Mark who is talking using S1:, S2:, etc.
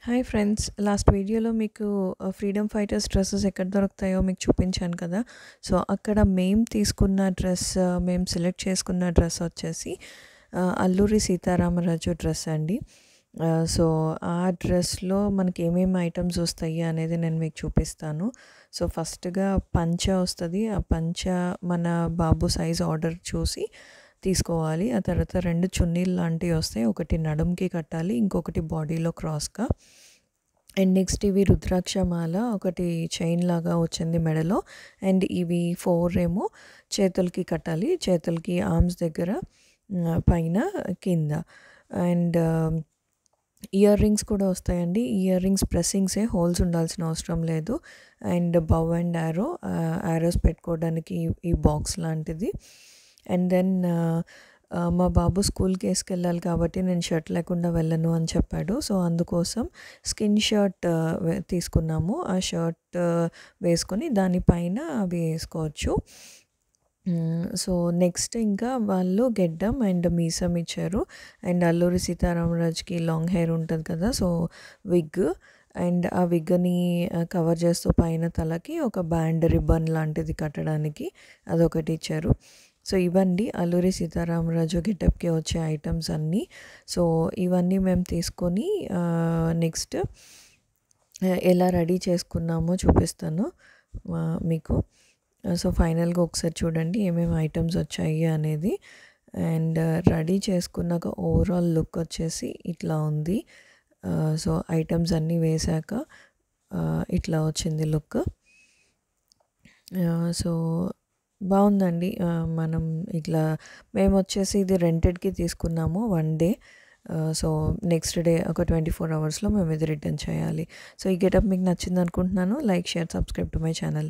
S1: Hi friends, last వీడియోలో మీకు freedom fighters dresses ఎక్కడ దొరుకుతాయో మీకు చూపించాను కదా. సో అక్కడ మేము సెలెక్ట్ చేసుకున్న డ్రెస్ వచ్చేసి అల్లూరి సీతారామరాజు డ్రెస్ అండి. సో ఆ డ్రెస్లో మనకి ఏమేమి ఐటమ్స్ వస్తాయి అనేది నేను మీకు చూపిస్తాను. సో ఫస్ట్గా పంచ వస్తుంది. ఆ పంచ మన బాబు సైజ్ ఆర్డర్ చూసి తీసుకోవాలి. ఆ తర్వాత 2 చున్నీలు లాంటివి వస్తాయి. ఒకటి నడుంకి కట్టాలి, ఇంకొకటి బాడీలో క్రాస్గా. అండ్ నెక్స్ట్ ఇవి రుద్రాక్షమాల ఒకటి చైన్ లాగా వచ్చింది మెడలో. అండ్ ఇవి 4 ఏమో చేతులకి కట్టాలి, చేతులకి ఆర్మ్స్ దగ్గర, పైన, కింద. అండ్ ఇయర్ రింగ్స్ కూడా వస్తాయండి. ఇయర్ రింగ్స్ ప్రెస్సింగ్సే, హోల్స్ ఉండాల్సిన అవసరం లేదు. అండ్ బవ్ అండ్ యారోస్ పెట్టుకోవడానికి ఈ బాక్స్ లాంటిది. అండ్ దెన్ మా బాబు స్కూల్కి వేసుకెళ్ళాలి కాబట్టి నేను షర్ట్ లేకుండా వెళ్ళను అని చెప్పాడు. సో అందుకోసం స్కిన్ షర్ట్ తీసుకున్నాము. ఆ షర్ట్ వేసుకొని దానిపైన అవి వేసుకోవచ్చు. సో నెక్స్ట్ ఇంకా వాళ్ళు గెడ్డం అండ్ మీసం ఇచ్చారు. అండ్ అల్లూరి సీతారామరాజుకి లాంగ్ హెయిర్ ఉంటుంది కదా, సో విగ్. అండ్ ఆ విగ్ని కవర్ చేస్తూ పైన తలకి ఒక బ్యాండ్ రిబ్బన్ లాంటిది కట్టడానికి అదొకటి ఇచ్చారు. సో ఇవండి అల్లూరి సీతారామరాజు గెటప్కి వచ్చే ఐటమ్స్ అన్నీ. సో ఇవన్నీ మేము తీసుకొని నెక్స్ట్ ఎలా రెడీ చేసుకున్నామో చూపిస్తాను మీకు. సో ఫైనల్గా ఒకసారి చూడండి ఏమేమి ఐటమ్స్ వచ్చాయి అనేది. అండ్ రెడీ చేసుకున్నాక ఓవరాల్ లుక్ వచ్చేసి ఇట్లా ఉంది. సో ఐటమ్స్ అన్నీ వేశాక ఇట్లా వచ్చింది లుక్. సో బాగుందండి. మనం ఇట్లా మేము వచ్చేసి ఇది రెంటెడ్కి తీసుకున్నాము 1 డే. సో నెక్స్ట్ డే ఒక 24 అవర్స్లో మేము ఇది రిటర్న్ చేయాలి. సో ఈ గెటప్ మీకు నచ్చింది అనుకుంటున్నాను. Like, share, subscribe to my channel.